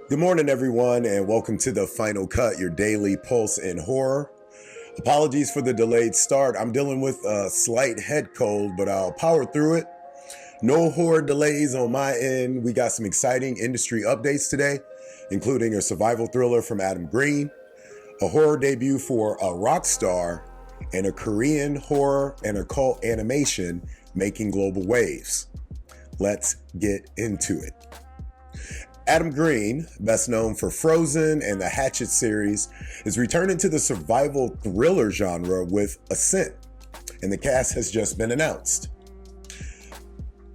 Good morning, everyone, and welcome to the Final Cut, your daily pulse in horror. Apologies for the delayed start. I'm dealing with a slight head cold, but I'll power through it. No horror delays on my end. We got some exciting industry updates today, including a survival thriller from Adam Green, a horror debut for a rock star, and a Korean horror and occult animation making global waves. Let's get into it. Adam Green, best known for Frozen and the Hatchet series, is returning to the survival thriller genre with Ascent, and the cast has just been announced.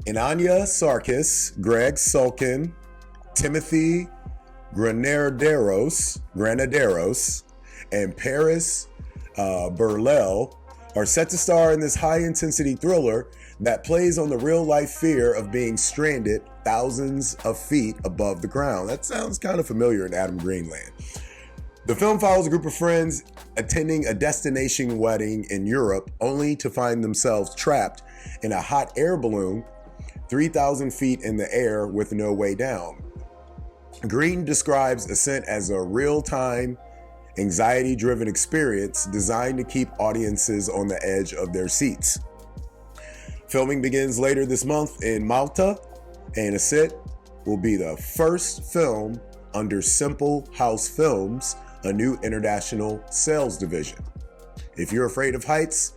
Inanya Sarkis, Greg Sulkin, Timothy Granaderos, and Paris Burlell are set to star in this high-intensity thriller that plays on the real-life fear of being stranded thousands of feet above the ground. That sounds kind of familiar in Adam Green land. The film follows a group of friends attending a destination wedding in Europe, only to find themselves trapped in a hot air balloon 3,000 feet in the air with no way down. Green describes Ascent as a real-time, anxiety-driven experience designed to keep audiences on the edge of their seats. Filming begins later this month in Malta, and Ascent will be the first film under Simple House Films, a new international sales division. If you're afraid of heights,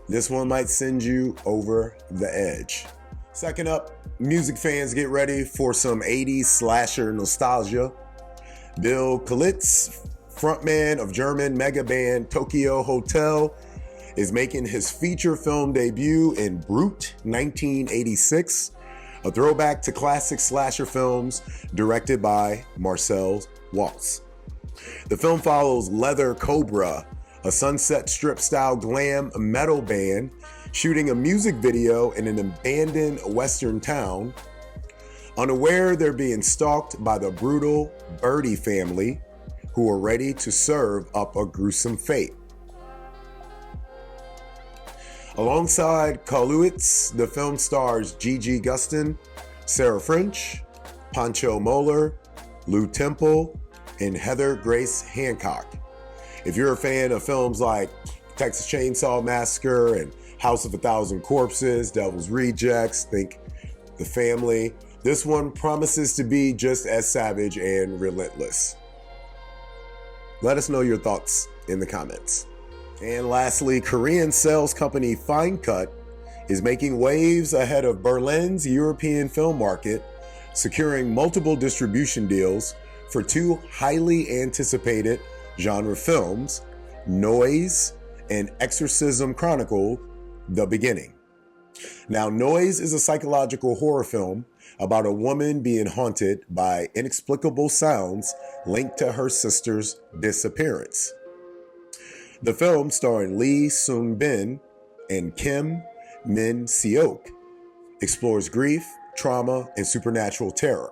this one might send you over the edge. Second up, music fans, get ready for some 80s slasher nostalgia. Bill Kaulitz, frontman of German mega band Tokio Hotel, is making his feature film debut in Brute 1986, a throwback to classic slasher films directed by Marcel Waltz. The film follows Leather Cobra, a Sunset Strip-style glam metal band, shooting a music video in an abandoned western town. Unaware they're being stalked by the brutal Birdie family, who are ready to serve up a gruesome fate. Alongside Kaulitz, the film stars Gigi Gustin, Sarah French, Pancho Moller, Lou Temple, and Heather Grace Hancock. If you're a fan of films like Texas Chainsaw Massacre and House of a Thousand Corpses, Devil's Rejects, think The Family, this one promises to be just as savage and relentless. Let us know your thoughts in the comments. And lastly, Korean sales company Finecut is making waves ahead of Berlin's European film market, securing multiple distribution deals for two highly anticipated genre films, Noise and Exorcism Chronicles, The Beginning. Now, Noise is a psychological horror film about a woman being haunted by inexplicable sounds linked to her sister's disappearance. The film, starring Lee Sung-bin and Kim Min-seok, explores grief, trauma, and supernatural terror,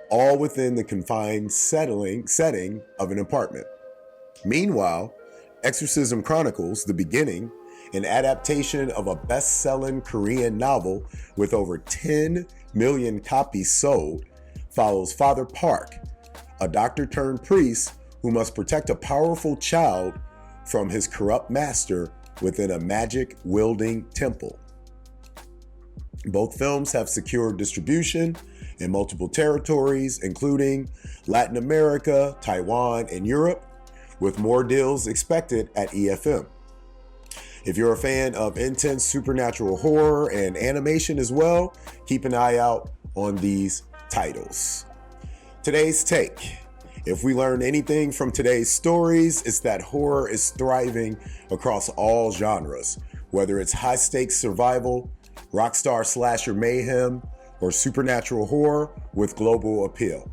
all within the confined setting of an apartment. Meanwhile, Exorcism Chronicles, The Beginning, an adaptation of a best-selling Korean novel with over 10 million copies sold, follows Father Park, a doctor-turned-priest who must protect a powerful child from his corrupt master within a magic-wielding temple. Both films have secured distribution in multiple territories, including Latin America, Taiwan, and Europe, with more deals expected at EFM. If you're a fan of intense supernatural horror and animation as well, keep an eye out on these titles. Today's take. If we learn anything from today's stories, it's that horror is thriving across all genres, whether it's high-stakes survival, rockstar slasher mayhem, or supernatural horror with global appeal.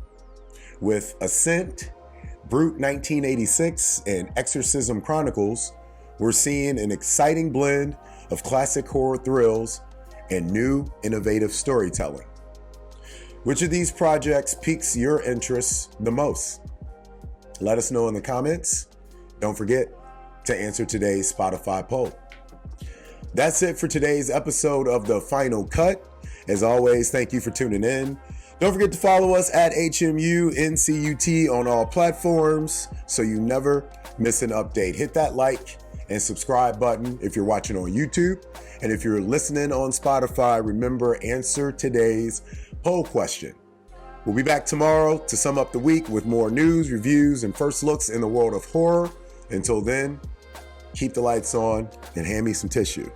With Ascent, Brute 1986, and Exorcism Chronicles, we're seeing an exciting blend of classic horror thrills and new, innovative storytelling. Which of these projects piques your interest the most? Let us know in the comments. Don't forget to answer today's Spotify poll. That's it for today's episode of The Final Cut. As always, thank you for tuning in. Don't forget to follow us at HMUNCUT on all platforms so you never miss an update. Hit that like and subscribe button if you're watching on YouTube. And if you're listening on Spotify, remember, answer today's poll question. We'll be back tomorrow to sum up the week with more news, reviews, and first looks in the world of horror. Until then, keep the lights on and hand me some tissue.